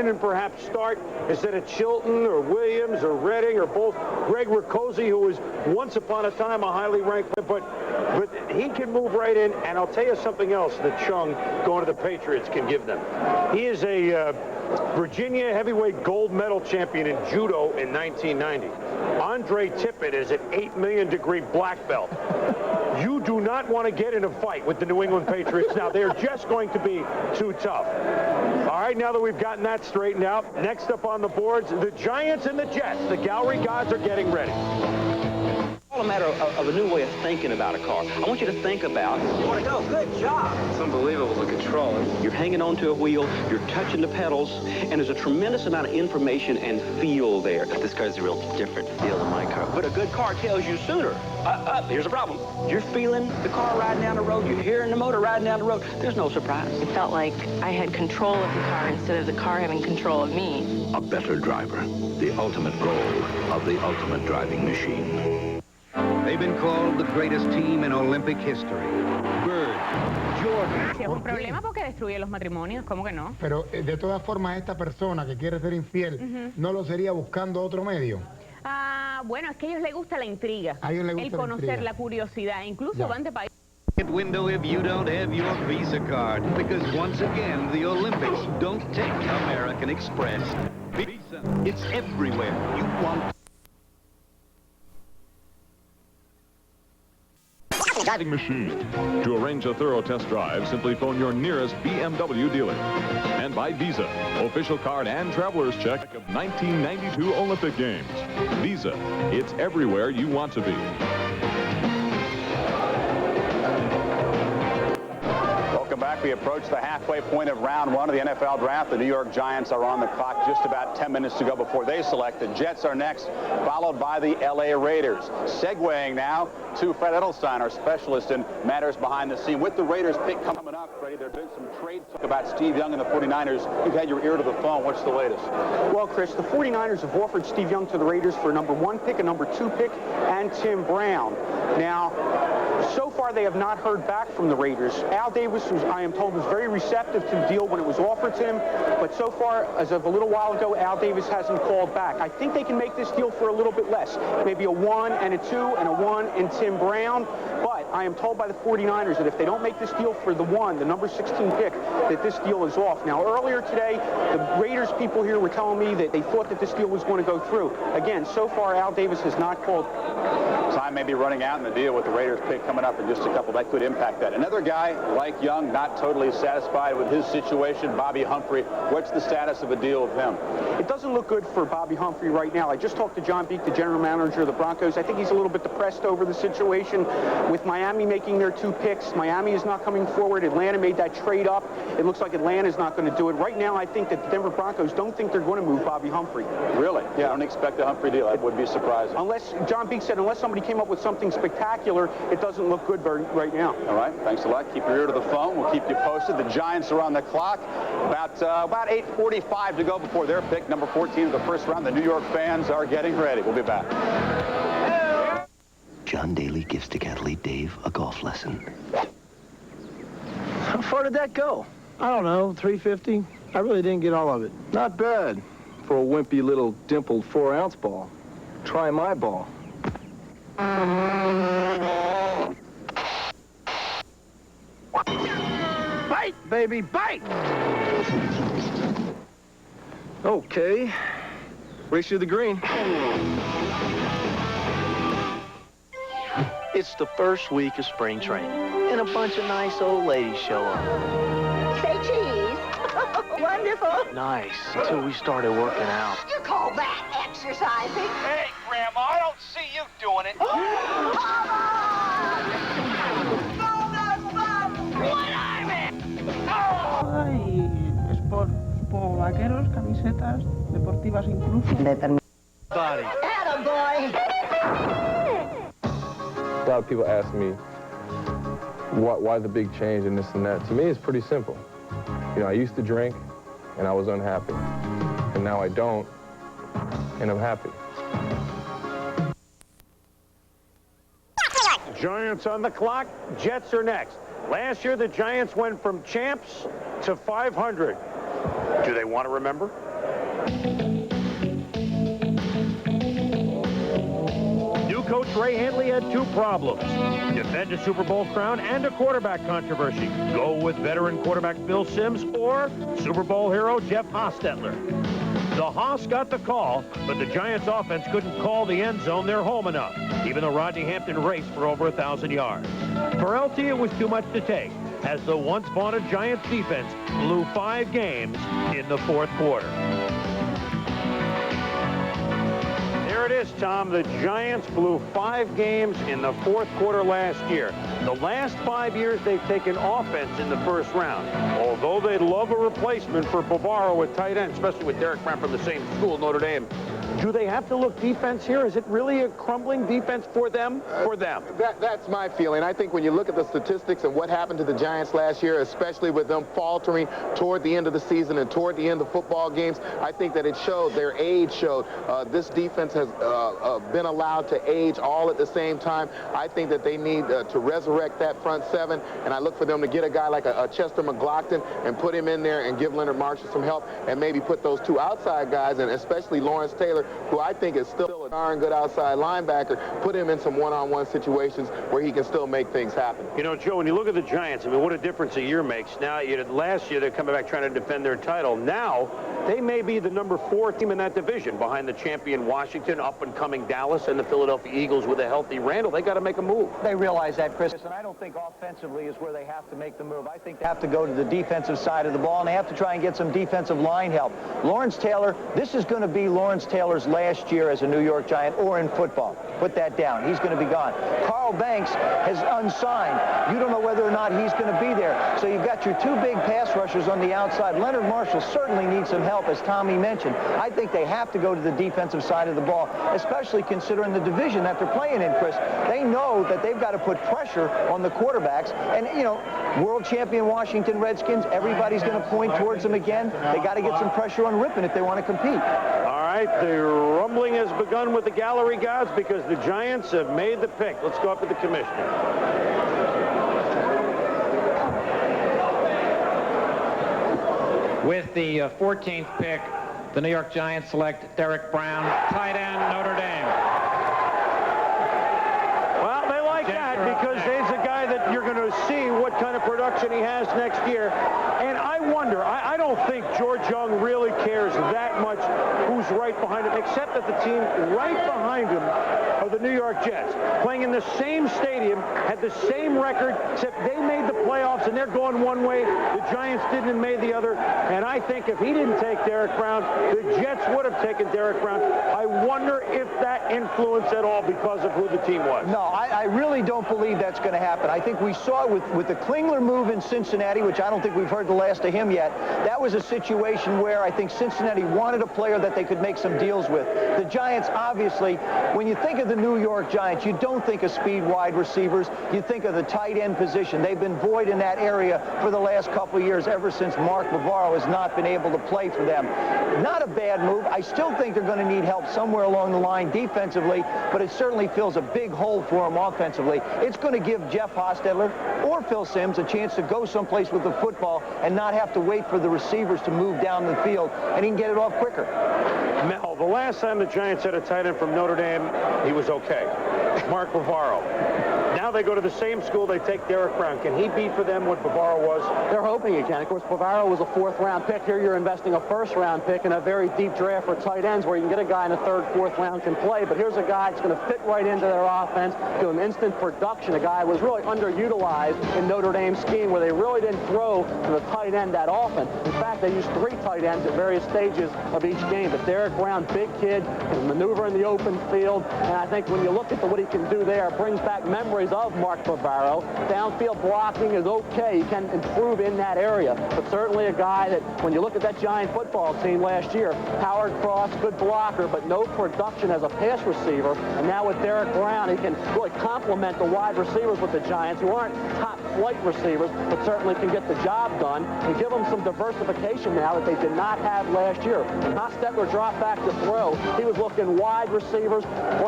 and perhaps start instead of Chilton or Williams or Redding or both Greg Riccozzi, who was once upon a time a highly ranked player, but he can move right in. And I'll tell you something else that Chung going to the Patriots can give them. He is a Virginia heavyweight gold medal champion in judo in 1990. Andre Tippett is an 8 million degree black belt. You do not want to get in a fight with the New England Patriots now. They're just going to be too tough. All right, now that we've gotten that straightened out, next up on the boards, the Giants and the Jets. The gallery gods are getting ready. All a matter of a new way of thinking about a car. I want you to think about... You want to go? Good job. It's unbelievable, the control. You're hanging onto a wheel, you're touching the pedals, and there's a tremendous amount of information and feel there. This car's a real different feel than my car. But a good car tells you sooner. Here's the problem. You're feeling the car riding down the road, you're hearing the motor riding down the road. There's no surprise. It felt like I had control of the car instead of the car having control of me. A better driver, the ultimate goal of the ultimate driving machine. They've been called the greatest team in Olympic history. Bird, Jordan. Si es un problema porque destruye los matrimonios, ¿cómo que no? Pero de todas formas esta persona que quiere ser infiel, ¿no lo sería buscando otro medio? Bueno, es que a ellos les gusta la intriga. A ellos les gusta el conocer, la intriga. La curiosidad. Incluso van de país. Window if you don't have your Visa card, because once again the Olympics don't take American Express. Visa, it's everywhere. You want. Driving machine. To arrange a thorough test drive, simply phone your nearest BMW dealer. And by Visa, official card and traveler's check of 1992 Olympic Games. Visa, it's everywhere you want to be. Welcome back. We approach the halfway point of round one of the NFL draft. The New York Giants are on the clock, just about 10 minutes to go before they select. The Jets are next, followed by the LA Raiders. Segueing now to Fred Edelstein, our specialist in matters behind the scene. With the Raiders pick coming up, Freddie, there have been some trade talk about Steve Young and the 49ers. You've had your ear to the phone. What's the latest? Well, Chris, the 49ers have offered Steve Young to the Raiders for a number 1 pick, a number 2 pick, and Tim Brown. Now, so far they have not heard back from the Raiders. Al Davis, who I am told was very receptive to the deal when it was offered to him, but so far, as of a little while ago, Al Davis hasn't called back. I think they can make this deal for a little bit less, maybe a 1 and a 2 and a 1 and Tim Brown, but I am told by the 49ers that if they don't make this deal for the 1, the number 16 pick, that this deal is off. Now, earlier today, the Raiders people here were telling me that they thought that this deal was going to go through. Again, so far, Al Davis has not called. Time may be running out in the deal with the Raiders pick coming up in just a couple. That could impact that. Another guy, like Young, not totally satisfied with his situation, Bobby Humphrey. What's the status of a deal with him? It doesn't look good for Bobby Humphrey right now. I just talked to John Beek, the general manager of the Broncos. I think he's a little bit depressed over the situation with Miami making their 2 picks. Miami is not coming forward. Atlanta made that trade up. It looks like Atlanta's not going to do it. Right now, I think that the Denver Broncos don't think they're going to move Bobby Humphrey. Really? Yeah. I don't expect a Humphrey deal. That would be surprising. Unless, John Beek said, unless somebody came up with something spectacular, it doesn't look good right now. All right. Thanks a lot. Keep your ear to the phone. We'll keep you posted. The Giants are on the clock. About 8:45 to go before their pick, number 14 of the first round. The New York fans are getting ready. We'll be back. John Daly gives decathlete Dave a golf lesson. How far did that go? I don't know, 350. I really didn't get all of it. Not bad for a wimpy little dimpled 4-ounce ball. Try my ball. Bite, baby, bite! Okay. Race you to the green. It's the first week of spring training, and a bunch of nice old ladies show up. Say cheese. Wonderful. Nice, until we started working out. You call that exercising? Hey, Grandma, I don't see you doing it. Ay, es por vaqueros, camisetas, deportivas incluso. Body. Attaboy. A lot of people ask me why the big change and this and that. To me, it's pretty simple. You know, I used to drink and I was unhappy. And now I don't, and I'm happy. Giants on the clock. Jets are next. Last year, the Giants went from champs to 500. Do they want to remember? New coach Ray Handley had two problems: defend a Super Bowl crown and a quarterback controversy. Go with veteran quarterback Phil Simms or Super Bowl hero Jeff Hostetler. The Haas got the call, but the Giants offense couldn't call the end zone their home enough, even though Rodney Hampton raced for over 1,000 yards. For LT, it was too much to take, as the once vaunted Giants defense blew 5 games in the fourth quarter. There it is, Tom. The Giants blew 5 games in the fourth quarter last year. The last 5 years, they've taken offense in the first round. Although they love a replacement for Bavaro at tight end, especially with Derek Brown from the same school, Notre Dame. Do they have to look defense here? Is it really a crumbling defense for them? That's my feeling. I think when you look at the statistics and what happened to the Giants last year, especially with them faltering toward the end of the season and toward the end of football games, I think that it showed, their age showed. This defense has been allowed to age all at the same time. I think that they need to resurrect that front seven, and I look for them to get a guy like a Chester McGlockton and put him in there and give Leonard Marshall some help, and maybe put those two outside guys, and especially Lawrence Taylor, who I think is still a darn good outside linebacker, put him in some one-on-one situations where he can still make things happen. You know, Joe, when you look at the Giants, I mean, what a difference a year makes. Now, last year, they're coming back trying to defend their title. Now, they may be the number 4 team in that division, behind the champion Washington, up-and-coming Dallas, and the Philadelphia Eagles with a healthy Randall. They got to make a move. They realize that, Chris, and I don't think offensively is where they have to make the move. I think they have to go to the defensive side of the ball, and they have to try and get some defensive line help. Lawrence Taylor, this is going to be Lawrence Taylor's last year as a New York Giant or in football. Put that down. He's going to be gone. Carl Banks has unsigned. You don't know whether or not he's going to be there. So you've got your 2 big pass rushers on the outside. Leonard Marshall certainly needs some help, as Tommy mentioned. I think they have to go to the defensive side of the ball, especially considering the division that they're playing in, Chris. They know that they've got to put pressure on the quarterbacks. And, you know, world champion Washington Redskins, everybody's going to point towards them again. They got to get some pressure on Rippon if they want to compete. All right, the rumbling has begun with the gallery gods because the Giants have made the pick. Let's go up to the commissioner. With the 14th pick, the New York Giants select Derek Brown, tight end, Notre Dame. Well, they like that because he's a guy that you're going to see what kind of production he has next year. And I wonder, I don't think George Young really cares that much who's right behind him, except that the team right behind him are the New York Jets, playing in the same stadium, had the same record, except they made the playoffs and they're going one way. The Giants didn't and made the other. And I think if he didn't take Derek Brown, the Jets would have taken Derek Brown. I wonder if that influenced at all because of who the team was. No, I really don't believe that's going to happen. I think we saw it with the Klingler move in Cincinnati, which I don't think we've heard the last of him yet. That was a situation where I think Cincinnati wanted a player that they could make some deals with. The Giants, obviously, when you think of the New York Giants, you don't think of speed wide receivers. You think of the tight end position. They've been void in that area for the last couple of years, ever since Mark Bavaro has not been able to play for them. Not a bad move. I still think they're going to need help somewhere along the line defensively, but it certainly fills a big hole for them offensively. It's going to give Jeff Hostetler or Phil Simms a chance to go someplace with the football and not have to wait for the receivers to move down the field, and he can get it off quicker. Mel, the last time the Giants had a tight end from Notre Dame, he was okay. Mark Bavaro. Now they go to the same school, they take Derek Brown. Can he be for them what Bavaro was? They're hoping he can. Of course, Bavaro was a 4th-round pick. Here you're investing a 1st-round pick in a very deep draft for tight ends where you can get a guy in the 3rd, 4th round can play. But here's a guy that's going to fit right into their offense, give him instant production. A guy who was really underutilized in Notre Dame's scheme where they really didn't throw to the tight end that often. In fact, they used 3 tight ends at various stages of each game. But Derek Brown, big kid, can maneuver in the open field. And I think when you look at what he can do there, it brings back memories of Mark Bavaro. Downfield blocking is okay. He can improve in that area. But certainly a guy that, when you look at that Giant football team last year, Howard Cross, good blocker, but no production as a pass receiver. And now with Derek Brown, he can really complement the wide receivers with the Giants, who aren't top flight receivers, but certainly can get the job done and give them some diversification now that they did not have last year. When Hostetler dropped back to throw, he was looking wide receivers,